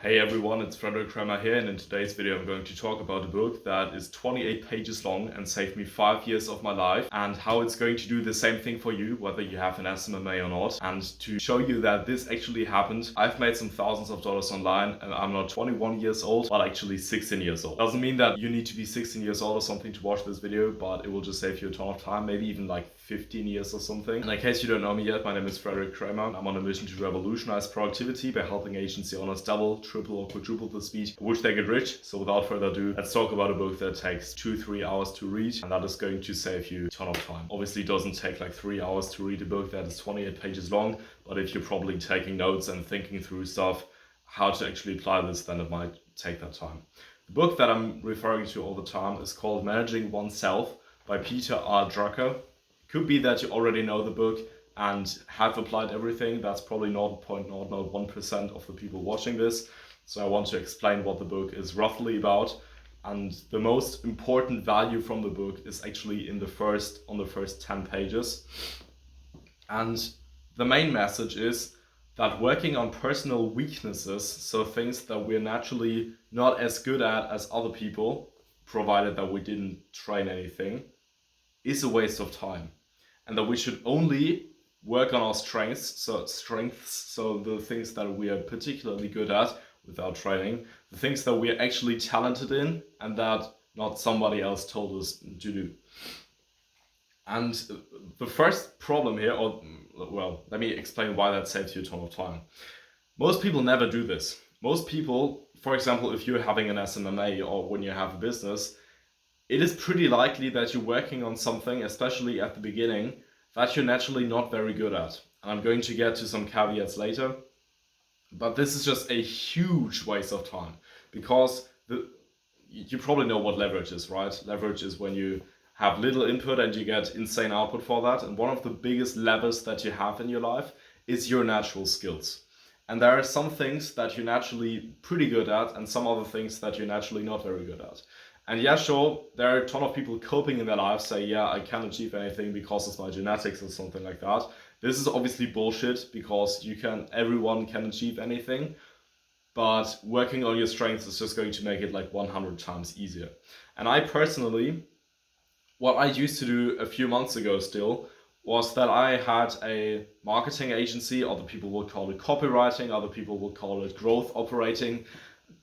Hey everyone, it's Frederick Kramer here, and in today's video I'm going to talk about a book that is 28 pages long and saved me 5 years of my life, and how it's going to do the same thing for you, whether you have an SMMA or not. And to show you that this actually happened, I've made some thousands of dollars online, and I'm not 21 years old, but actually 16 years old. Doesn't mean that you need to be 16 years old or something to watch this video, but it will just save you a ton of time, maybe even like 15 years or something. And in case you don't know me yet, my name is Frederick Kramer. I'm on a mission to revolutionize productivity by helping agency owners double, triple, or quadruple the speed at which they get rich. So without further ado, let's talk about a book that takes 2-3 hours to read, and that is going to save you a ton of time. Obviously, it doesn't take like 3 hours to read a book that is 28 pages long, but if you're probably taking notes and thinking through stuff, how to actually apply this, then it might take that time. The book that I'm referring to all the time is called Managing Oneself by Peter R. Drucker. Could be that you already know the book and have applied everything. That's probably not 0.001% of the people watching this. So I want to explain what the book is roughly about. And the most important value from the book is actually on the first 10 pages. And the main message is that working on personal weaknesses, so things that we're naturally not as good at as other people, provided that we didn't train anything, is a waste of time. And that we should only work on our strengths, so the things that we are particularly good at without training, the things that we are actually talented in and that not somebody else told us to do. And the first problem here, let me explain why that saves you a ton of time. Most people never do this. Most people, for example, if you're having an SMMA or when you have a business, it is pretty likely that you're working on something, especially at the beginning, that you're naturally not very good at. And I'm going to get to some caveats later, but this is just a huge waste of time, because you probably know what leverage is, right? Leverage is when you have little input and you get insane output for that. And one of the biggest levers that you have in your life is your natural skills. And there are some things that you're naturally pretty good at and some other things that you're naturally not very good at. And yeah, sure, there are a ton of people coping in their lives, say, yeah, I can't achieve anything because it's my genetics or something like that. This is obviously bullshit, because everyone can achieve anything, but working on your strengths is just going to make it like 100 times easier. And I personally, what I used to do a few months ago still, was that I had a marketing agency. Other people would call it copywriting, other people would call it growth operating,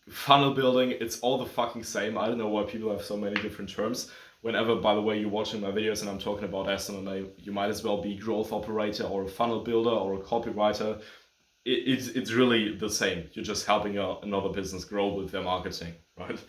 funnel building. It's all the fucking same. I don't know why people have so many different terms. Whenever, by the way, you're watching my videos and I'm talking about SMMA, you might as well be growth operator or a funnel builder or a copywriter. It's really the same. You're just helping another business grow with their marketing, right?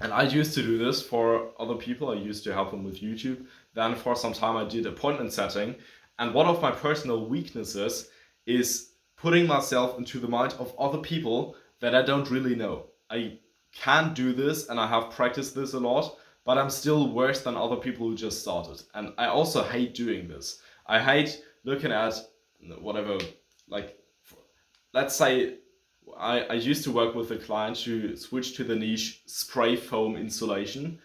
And I used to do this for other people. I used to help them with YouTube. Then for some time I did appointment setting. And one of my personal weaknesses is putting myself into the mind of other people that I don't really know. I can do this and I have practiced this a lot, but I'm still worse than other people who just started. And I also hate doing this. I hate looking at whatever, like, let's say I used to work with a client who switched to the niche spray foam insulation,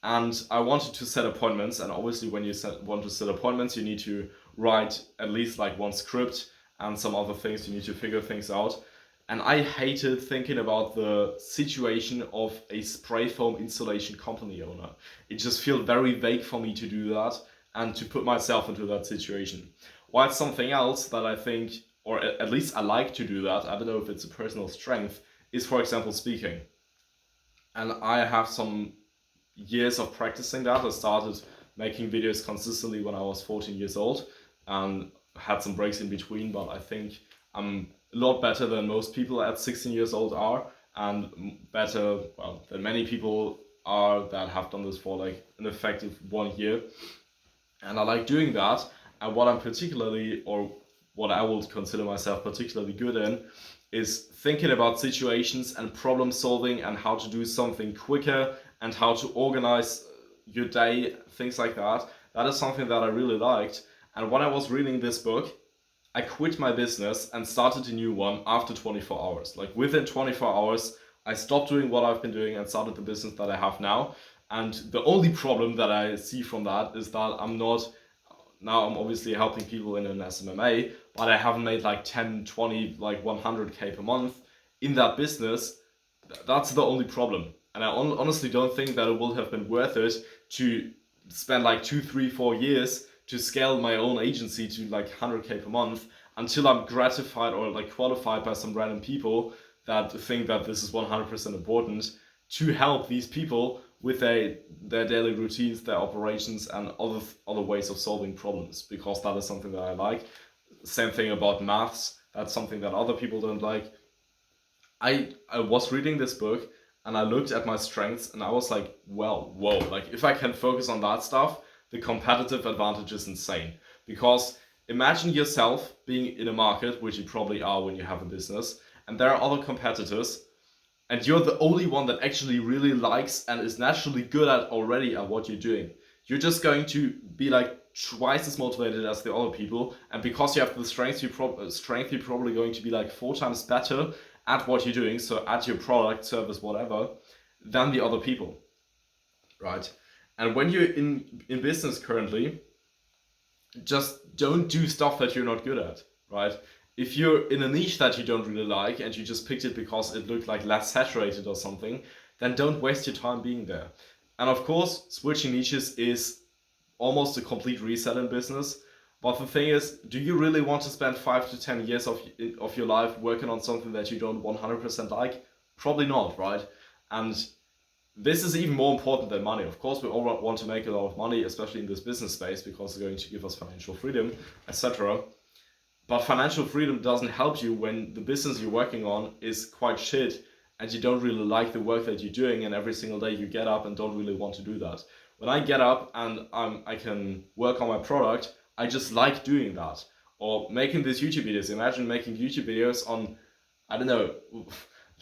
and I wanted to set appointments. And obviously when you want to set appointments, you need to write at least like one script and some other things. You need to figure things out. And I hated thinking about the situation of a spray foam insulation company owner. It just felt very vague for me to do that and to put myself into that situation. While it's something else that I think, or at least I like to do that, I don't know if it's a personal strength, is for example speaking. And I have some years of practicing that. I started making videos consistently when I was 14 years old and had some breaks in between, but I think I'm a lot better than most people at 16 years old are, and better, well, than many people are that have done this for like an effective 1 year. And I like doing that. And what I'm particularly, or what I would consider myself particularly good in, is thinking about situations and problem solving and how to do something quicker and how to organize your day, things like that. That is something that I really liked. And when I was reading this book, I quit my business and started a new one after 24 hours. Like within 24 hours, I stopped doing what I've been doing and started the business that I have now. And the only problem that I see from that is that I'm obviously helping people in an SMMA, but I haven't made like 10, 20, like 100K per month in that business, that's the only problem. And I honestly don't think that it would have been worth it to spend like 2, 3, 4 years to scale my own agency to like 100K per month until I'm gratified or like qualified by some random people that think that this is 100% important to help these people with their daily routines, their operations, and other ways of solving problems, because that is something that I like. Same thing about maths. That's something that other people don't like. I was reading this book and I looked at my strengths and I was like, well, whoa, like if I can focus on that stuff, the competitive advantage is insane. Because imagine yourself being in a market, which you probably are when you have a business, and there are other competitors, and you're the only one that actually really likes and is naturally good at what you're doing. You're just going to be like twice as motivated as the other people, and because you have the strength, you're probably going to be like 4 times better at what you're doing, so at your product, service, whatever, than the other people, right? And when you're in business currently, just don't do stuff that you're not good at, right? If you're in a niche that you don't really like and you just picked it because it looked like less saturated or something, then don't waste your time being there. And of course, switching niches is almost a complete reset in business. But the thing is, do you really want to spend 5 to 10 years of your life working on something that you don't 100% like? Probably not, right? And this is even more important than money. Of course, we all want to make a lot of money, especially in this business space, because it's going to give us financial freedom, etc. But financial freedom doesn't help you when the business you're working on is quite shit and you don't really like the work that you're doing, and every single day you get up and don't really want to do that. When I get up and I can work on my product, I just like doing that. Or making these YouTube videos. Imagine making YouTube videos on, I don't know,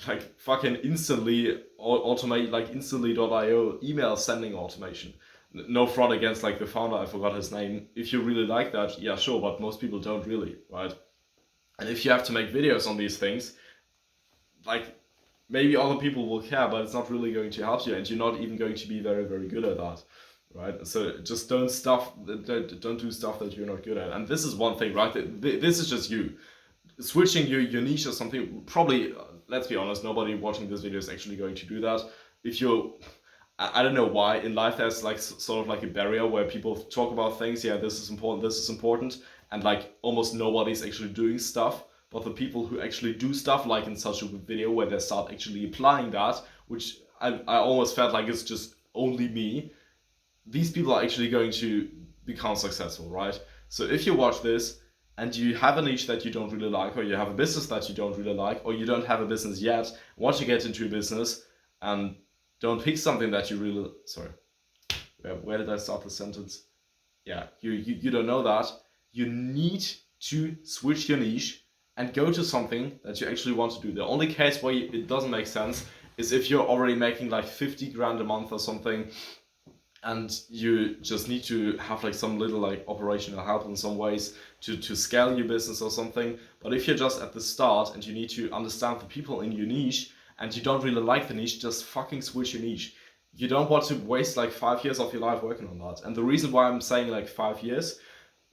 like fucking instantly automate, like instantly.io email sending automation. No fraud against like the founder, I forgot his name. If you really like that, yeah, sure, but most people don't really, right? And if you have to make videos on these things, like maybe other people will care, but it's not really going to help you, and you're not even going to be very, very good at that. Right, so just don't do stuff that you're not good at. And this is one thing, right? This is just you switching your niche or something. Probably, let's be honest, nobody watching this video is actually going to do that. If you're, I don't know why in life there's like sort of like a barrier where people talk about things. Yeah, this is important, and like almost nobody's actually doing stuff. But the people who actually do stuff, like in such a video where they start actually applying that, which I almost felt like it's just only me. These people are actually going to become successful, right? So if you watch this and you have a niche that you don't really like, or you have a business that you don't really like, or you don't have a business yet, want to get into a business, and don't pick something that you really, sorry, where did I start the sentence? Yeah, you don't know that. You need to switch your niche and go to something that you actually want to do. The only case where it doesn't make sense is if you're already making like 50 grand a month or something, and you just need to have like some little like operational help in some ways to scale your business or something. But if you're just at the start and you need to understand the people in your niche and you don't really like the niche, just fucking switch your niche. You don't want to waste like 5 years of your life working on that. And the reason why I'm saying like 5 years,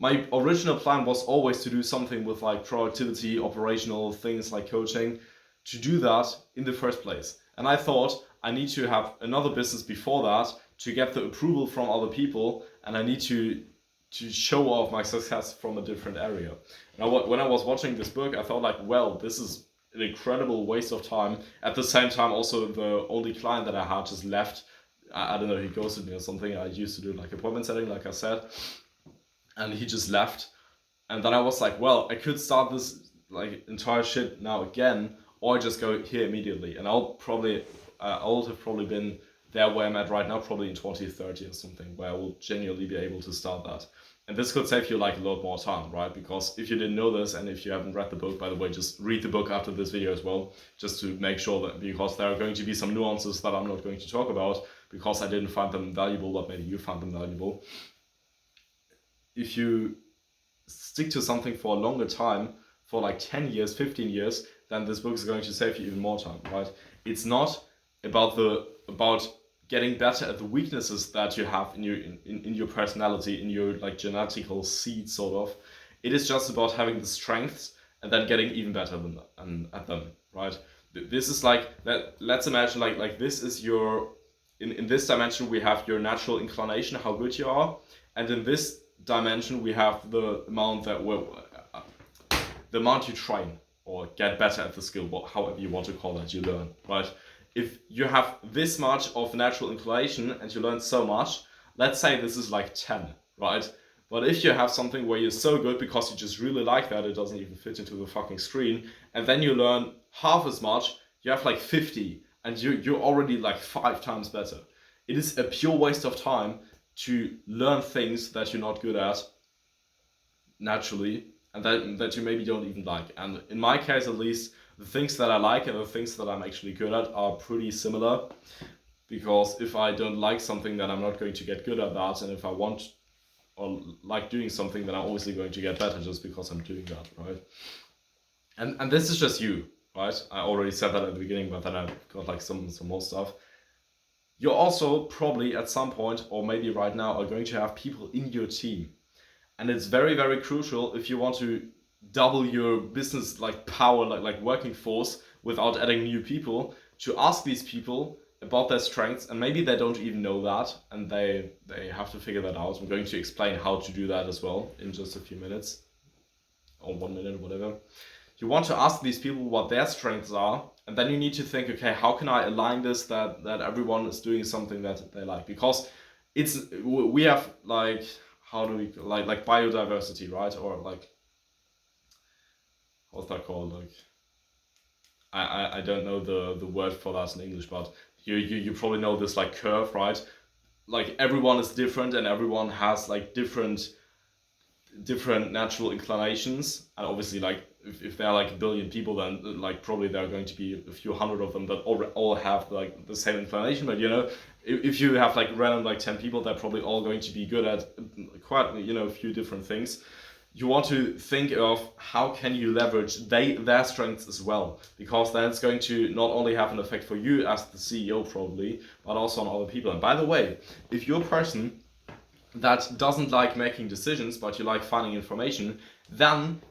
my original plan was always to do something with like productivity, operational things like coaching, to do that in the first place. And I thought I need to have another business before that to get the approval from other people, and I need to show off my success from a different area. Now, when I was watching this book, I thought like, well, this is an incredible waste of time. At the same time, also the only client that I had just left. I don't know, he ghosted me or something. I used to do like appointment setting, like I said, and he just left. And then I was like, well, I could start this like entire shit now again, or just go here immediately. And I would have probably been there where I'm at right now, probably in 2030 or something, where I will genuinely be able to start that. And this could save you like a lot more time, right? Because if you didn't know this, and if you haven't read the book, by the way, just read the book after this video as well, just to make sure that, because there are going to be some nuances that I'm not going to talk about, because I didn't find them valuable, but maybe you found them valuable. If you stick to something for a longer time, for like 10 years, 15 years, then this book is going to save you even more time, right? It's not about getting better at the weaknesses that you have in your personality, in your like genetical seed, sort of. It is just about having the strengths and then getting even better at them, right? This is like that. Let's imagine like this is your, in this dimension we have your natural inclination, how good you are, and in this dimension we have the amount that the amount you train or get better at the skill, however you want to call that, you learn, right? If you have this much of natural inclination and you learn so much, let's say this is like 10, right? But if you have something where you're so good because you just really like that, it doesn't even fit into the fucking screen, and then you learn half as much, you have like 50, and you're already like 5 times better. It is a pure waste of time to learn things that you're not good at naturally, and that you maybe don't even like. And in my case at least, the things that I like and the things that I'm actually good at are pretty similar, because if I don't like something, then I'm not going to get good at that, and if I want or like doing something, then I'm obviously going to get better just because I'm doing that, right? And this is just you, right? I already said that at the beginning, but then I've got like some more stuff. You're also probably at some point, or maybe right now, are going to have people in your team. And it's very, very crucial if you want to double your business like power, like working force without adding new people, to ask these people about their strengths, and maybe they don't even know that, and they have to figure that out. I'm going to explain how to do that as well in just a few minutes, or 1 minute, whatever. You want to ask these people what their strengths are, and then you need to think, okay, how can I align this that everyone is doing something that they like? Because we have like, how do we like biodiversity, right? Or like, what's that called? Like, I don't know the word for that in English, but you probably know this like curve, right? Like everyone is different, and everyone has like different natural inclinations, and obviously like if there are like a billion people, then like probably there are going to be a few hundred of them that all have like the same inclination. But if you have like random like 10 people, they're probably all going to be good at quite a few different things. You want to think of how can you leverage their strengths as well, because that's going to not only have an effect for you as the CEO probably, but also on other people. And by the way, if you're a person that doesn't like making decisions, but you like finding information, then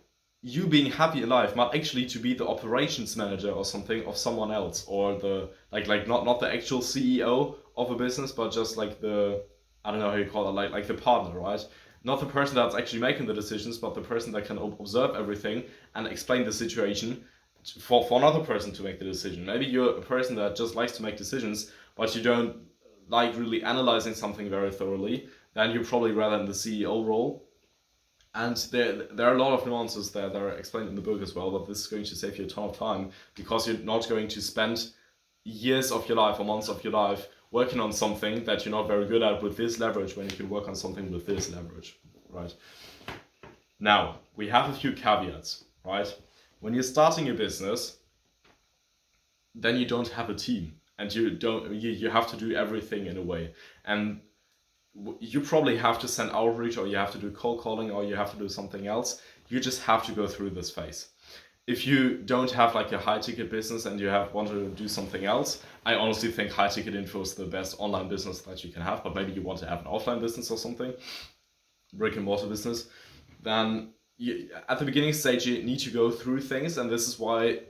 you being happy alive might actually to be the operations manager or something of someone else, or the like not the actual CEO of a business, but just like the, I don't know how you call it, like the partner, right? Not the person that's actually making the decisions, but the person that can observe everything and explain the situation for another person to make the decision. Maybe you're a person that just likes to make decisions, but you don't like really analyzing something very thoroughly, then you're probably rather in the CEO role. And there are a lot of nuances there that are explained in the book as well, but this is going to save you a ton of time, because you're not going to spend years of your life or months of your life working on something that you're not very good at with this leverage, when you can work on something with this leverage, right? Now, we have a few caveats, right? When you're starting a business, then you don't have a team, and you have to do everything in a way. And you probably have to send outreach, or you have to do cold calling, or you have to do something else. You just have to go through this phase. If you don't have like a high ticket business and you want to do something else, I honestly think high ticket info is the best online business that you can have. But maybe you want to have an offline business or something, brick and mortar business, then at the beginning stage you need to go through things. And this is why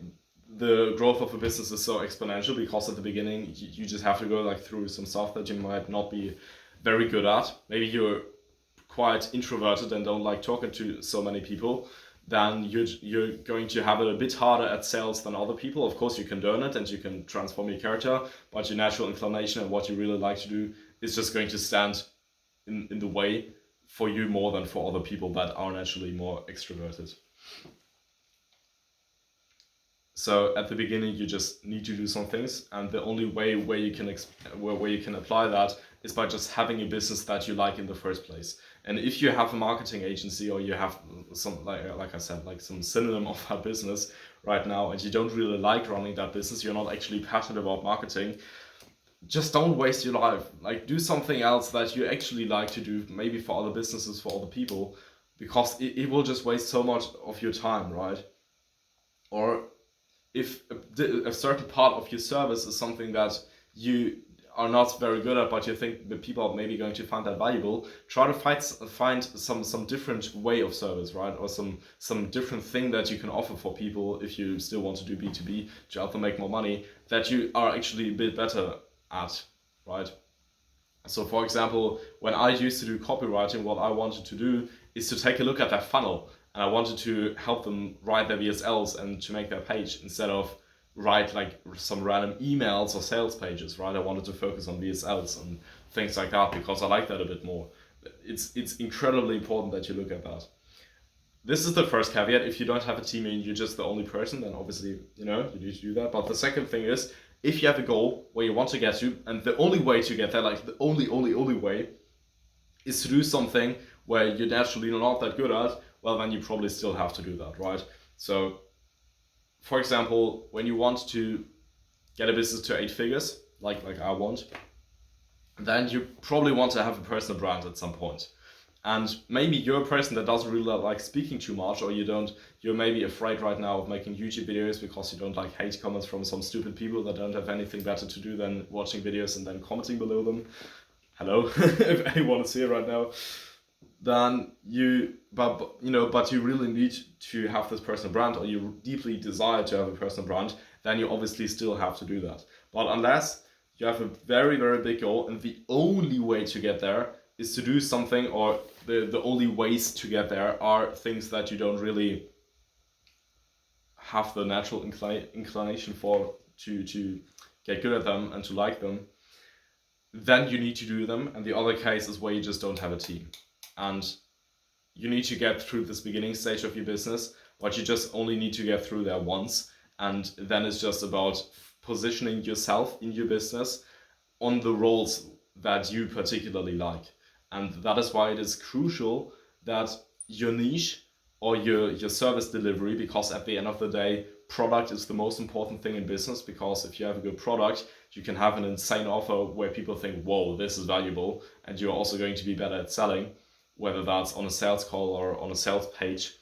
the growth of a business is so exponential, because at the beginning you just have to go like through some stuff that you might not be very good at. Maybe you're quite introverted and don't like talking to so many people, then you're going to have it a bit harder at sales than other people. Of course, you can learn it and you can transform your character, but your natural inclination and what you really like to do is just going to stand in the way for you more than for other people that are naturally more extroverted. So at the beginning, you just need to do some things, and the only way where you can apply that is by just having a business that you like in the first place. And if you have a marketing agency, or you have some like I said, like some synonym of that business right now, and you don't really like running that business, you're not actually passionate about marketing, just don't waste your life. Like, do something else that you actually like to do, maybe for other businesses, for other people, because it will just waste so much of your time, right? Or if a certain part of your service is something that you are not very good at, but you think the people are maybe going to find that valuable, try to find some different way of service, right? Or some different thing that you can offer for people if you still want to do B2B to help them make more money, that you are actually a bit better at, right? So for example, when I used to do copywriting, what I wanted to do is to take a look at their funnel, and I wanted to help them write their VSLs and to make their page instead of write like some random emails or sales pages, right? I wanted to focus on VSLs and things like that because I like that a bit more. It's incredibly important that you look at that. This is the first caveat. If you don't have a team and you're just the only person, then obviously, you need to do that. But the second thing is, if you have a goal where you want to get to, and the only way to get there, like the only way, is to do something where you're naturally not that good at, well, then you probably still have to do that, right? So, for example, when you want to get a business to 8 figures, like I want, then you probably want to have a personal brand at some point. And maybe you're a person that doesn't really like speaking too much, or you're maybe afraid right now of making YouTube videos because you don't like hate comments from some stupid people that don't have anything better to do than watching videos and then commenting below them. Hello, if anyone is here right now. Then but you really need to have this personal brand, or you deeply desire to have a personal brand, then you obviously still have to do that. But unless you have a very, very big goal, and the only way to get there is to do something, or the only ways to get there are things that you don't really have the natural inclination for to get good at them and to like them, then you need to do them. And the other case is where you just don't have a team. And you need to get through this beginning stage of your business, but you just only need to get through there once. And then it's just about positioning yourself in your business on the roles that you particularly like. And that is why it is crucial that your niche or your service delivery, because at the end of the day, product is the most important thing in business, because if you have a good product, you can have an insane offer where people think, whoa, this is valuable, and you're also going to be better at selling, whether that's on a sales call or on a sales page.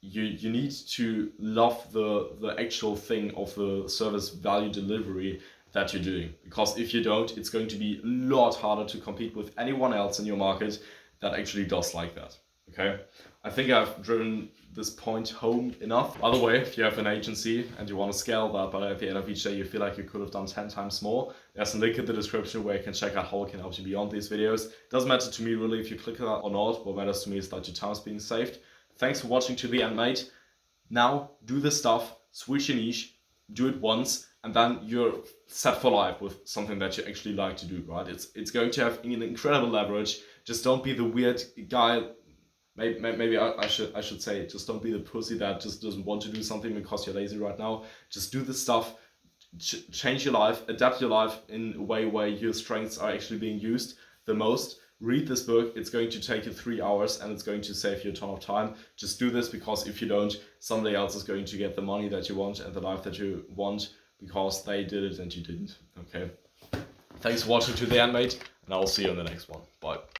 You need to love the actual thing of the service value delivery that you're doing, because if you don't, it's going to be a lot harder to compete with anyone else in your market that actually does like that. Okay, I think I've driven this point home enough. By the way, if you have an agency and you want to scale that, but at the end of each day you feel like you could have done 10 times more, there's a link in the description where you can check out how I can help you beyond these videos. It doesn't matter to me really if you click that or not. What matters to me is that your time is being saved. Thanks for watching to the end, mate. Now do the stuff, switch your niche, do it once, and then you're set for life with something that you actually like to do, right? It's going to have an incredible leverage. Just don't be the weird guy. Maybe I should say, just don't be the pussy that just doesn't want to do something because you're lazy right now. Just do the stuff, change your life, adapt your life in a way where your strengths are actually being used the most. Read this book. It's going to take you 3 hours and it's going to save you a ton of time. Just do this, because if you don't, somebody else is going to get the money that you want and the life that you want because they did it and you didn't. Okay. Thanks for watching to the end, mate, and I'll see you on the next one. Bye.